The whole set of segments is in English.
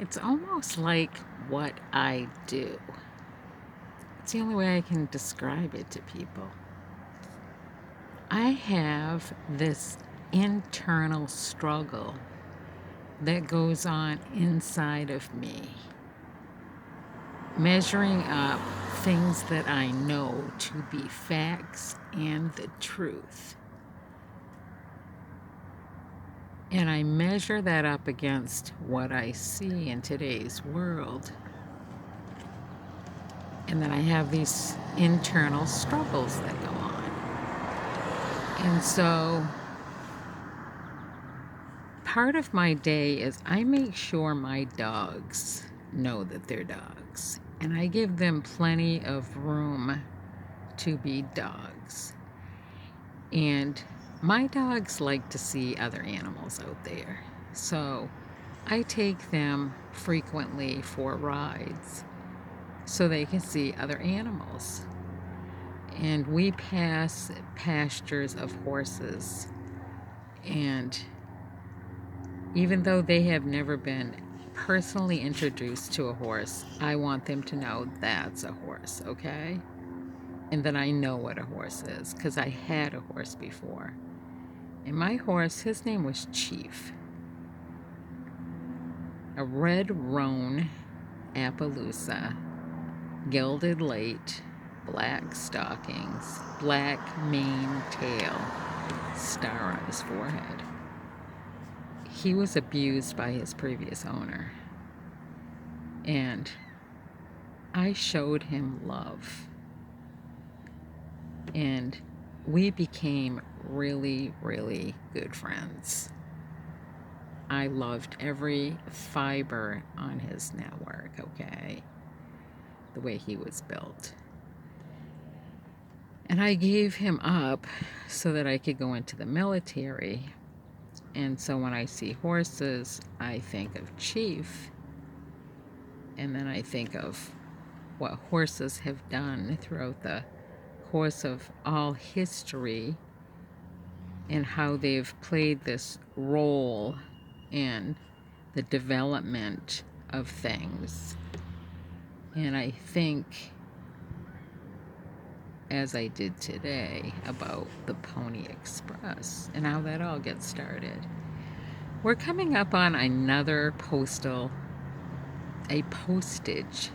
It's almost like what I do. It's the only way I can describe it to people. I have this internal struggle that goes on inside of me, measuring up things that I know to be facts and the truth. And I measure that up against what I see in today's world. And then I have these internal struggles that go on. And so part of my day is I make sure my dogs know that they're dogs. And I give them plenty of room to be dogs. And my dogs like to see other animals out there. So I take them frequently for rides so they can see other animals. And we pass pastures of horses. And even though they have never been personally introduced to a horse, I want them to know that's a horse, okay? And that I know what a horse is because I had a horse before. And my horse, his name was Chief. A red roan Appaloosa, gilded late, black stockings, black mane tail, star on his forehead. He was abused by his previous owner. And I showed him love. And we became really, really good friends. I loved every fiber on his network, okay? The way he was built. And I gave him up so that I could go into the military. And so when I see horses, I think of Chief. And then I think of what horses have done throughout the course of all history and how they've played this role in the development of things. And I think, as I did today, about the Pony Express and how that all gets started. We're coming up on another a postage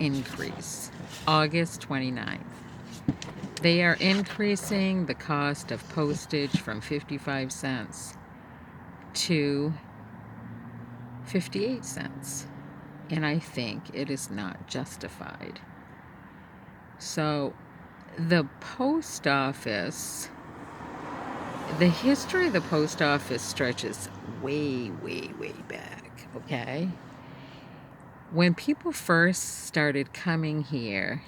increase, August 29th. They are increasing the cost of postage from 55 cents to 58 cents. And I think it is not justified. So the post office, the history of the post office stretches way, way, way back, okay? When people first started coming here,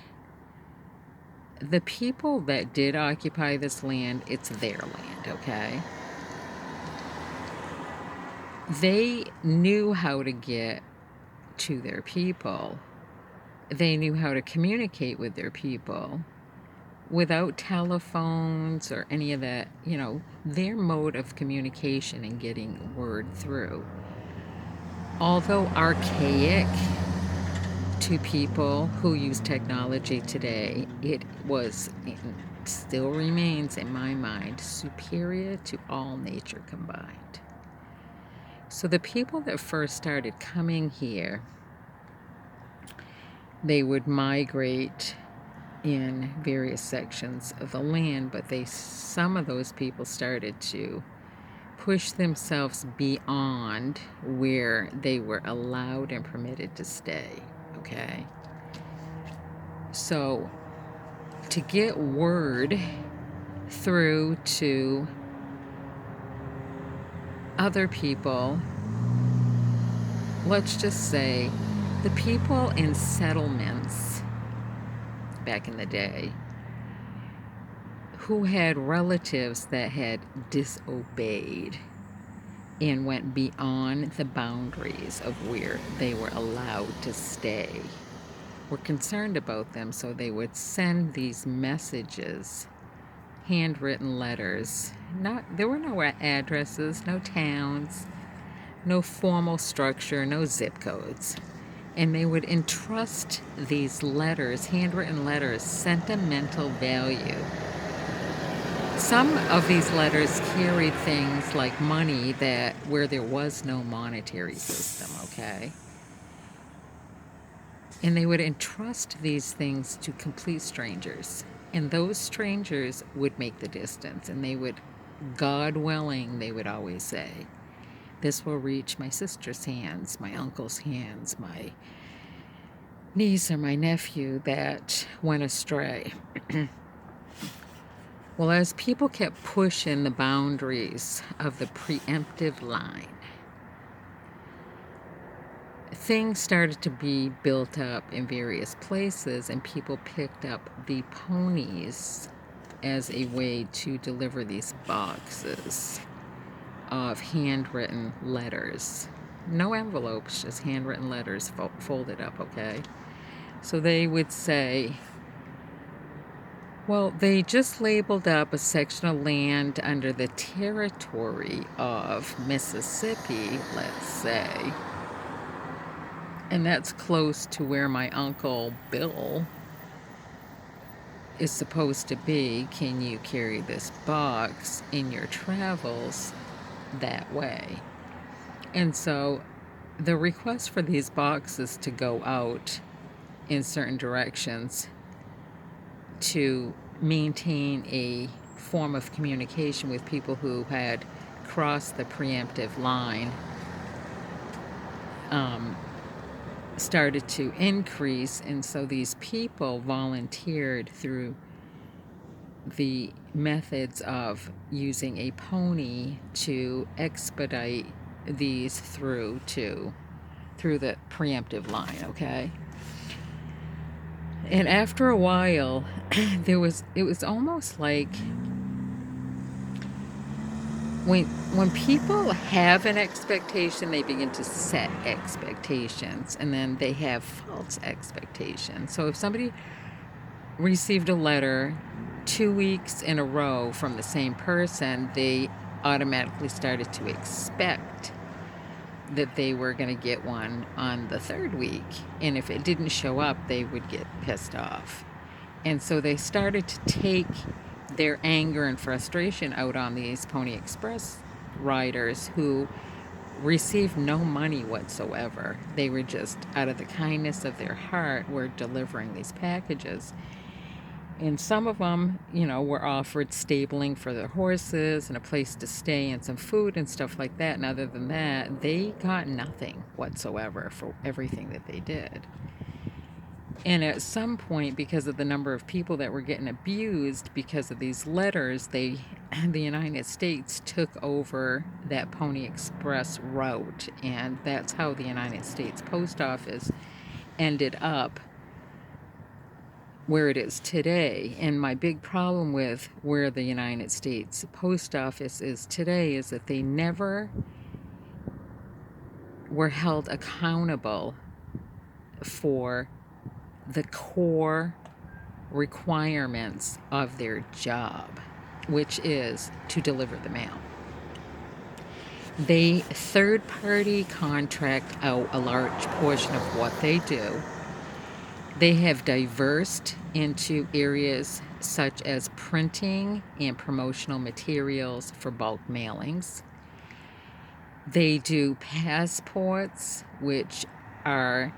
the people that did occupy this land, it's their land, okay? They knew how to get to their people. They knew how to communicate with their people without telephones or any of that, their mode of communication and getting word through. Although archaic to people who use technology today, it was and still remains in my mind superior to all nature combined. So the people that first started coming here, they would migrate in various sections of the land, but some of those people started to push themselves beyond where they were allowed and permitted to stay, okay? So to get word through to other people, let's just say the people in settlements back in the day who had relatives that had disobeyed and went beyond the boundaries of where they were allowed to stay, were concerned about them, so they would send these messages, handwritten letters. There were no addresses, no towns, no formal structure, no zip codes. And they would entrust these letters, handwritten letters, sentimental value. Some of these letters carried things like money that where there was no monetary system, okay? And they would entrust these things to complete strangers. And those strangers would make the distance. And they would, God willing, they would always say, this will reach my sister's hands, my uncle's hands, my niece or my nephew that went astray. Well, as people kept pushing the boundaries of the preemptive line, things started to be built up in various places, and people picked up the ponies as a way to deliver these boxes of handwritten letters. No envelopes, just handwritten letters folded up, okay? So they would say, well, they just labeled up a section of land under the territory of Mississippi, let's say. And that's close to where my Uncle Bill is supposed to be. Can you carry this box in your travels that way? And so the request for these boxes to go out in certain directions to maintain a form of communication with people who had crossed the preemptive line started to increase, and so these people volunteered through the methods of using a pony to expedite these through the preemptive line, okay? And after a while, it was almost like when people have an expectation, they begin to set expectations, and then they have false expectations. So if somebody received a letter 2 weeks in a row from the same person, they automatically started to expect that they were going to get one on the third week. And if it didn't show up, they would get pissed off. And so they started to take their anger and frustration out on these Pony Express riders who received no money whatsoever. They were just, out of the kindness of their heart, were delivering these packages. And some of them, were offered stabling for their horses and a place to stay and some food and stuff like that. And other than that, they got nothing whatsoever for everything that they did. And at some point, because of the number of people that were getting abused because of these letters, the United States took over that Pony Express route. And that's how the United States Post Office ended up where it is today. And my big problem with where the United States Post Office is today is that they never were held accountable for the core requirements of their job, which is to deliver the mail. They third-party contract out a large portion of what they do. They have diversed into areas such as printing and promotional materials for bulk mailings. They do passports, which are,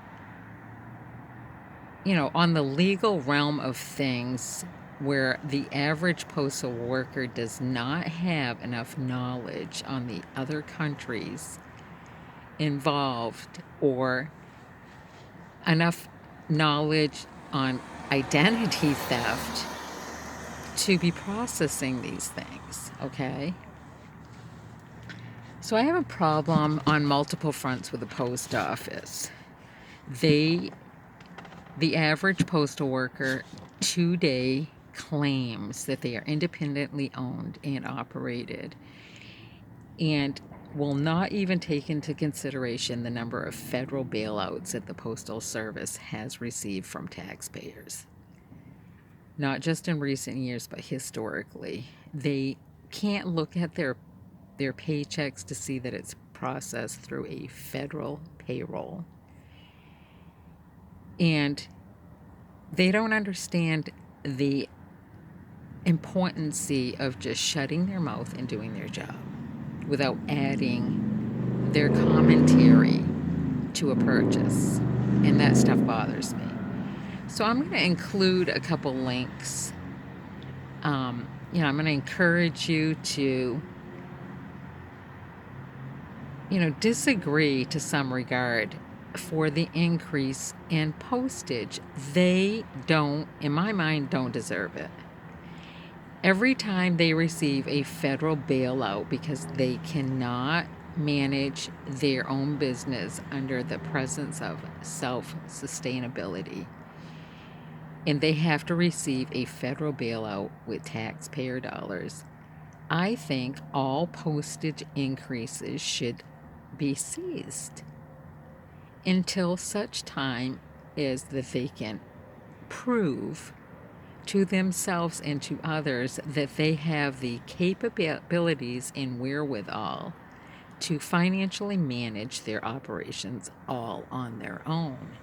on the legal realm of things, where the average postal worker does not have enough knowledge on the other countries involved or enough knowledge on identity theft to be processing these things, okay? So I have a problem on multiple fronts with the post office. The average postal worker today claims that they are independently owned and operated and will not even take into consideration the number of federal bailouts that the Postal Service has received from taxpayers. Not just in recent years, but historically. They can't look at their paychecks to see that it's processed through a federal payroll. And they don't understand the importance of just shutting their mouth and doing their job without adding their commentary to a purchase. And that stuff bothers me. So I'm going to include a couple links. I'm going to encourage you to, disagree to some regard for the increase in postage. They don't, in my mind, don't deserve it. Every time they receive a federal bailout because they cannot manage their own business under the presence of self-sustainability, and they have to receive a federal bailout with taxpayer dollars, I think all postage increases should be seized until such time as that they can prove to themselves and to others that they have the capabilities and wherewithal to financially manage their operations all on their own.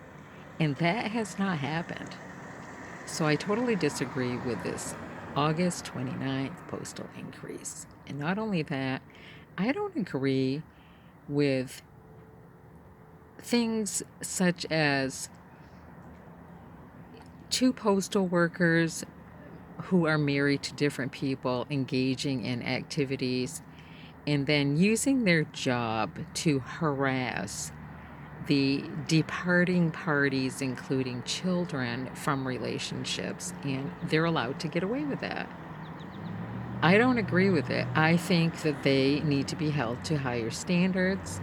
And that has not happened. So I totally disagree with this August 29th postal increase. And not only that, I don't agree with things such as two postal workers who are married to different people engaging in activities and then using their job to harass the departing parties, including children, from relationships, and they're allowed to get away with that. I don't agree with it. I think that they need to be held to higher standards,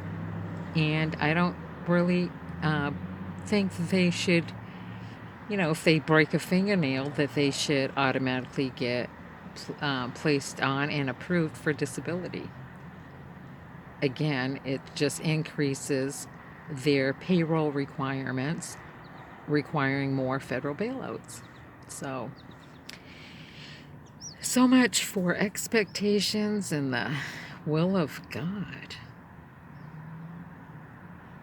and I don't really think that they should, if they break a fingernail, that they should automatically get placed on and approved for disability. Again, it just increases their payroll requirements, requiring more federal bailouts. So much for expectations and the will of God.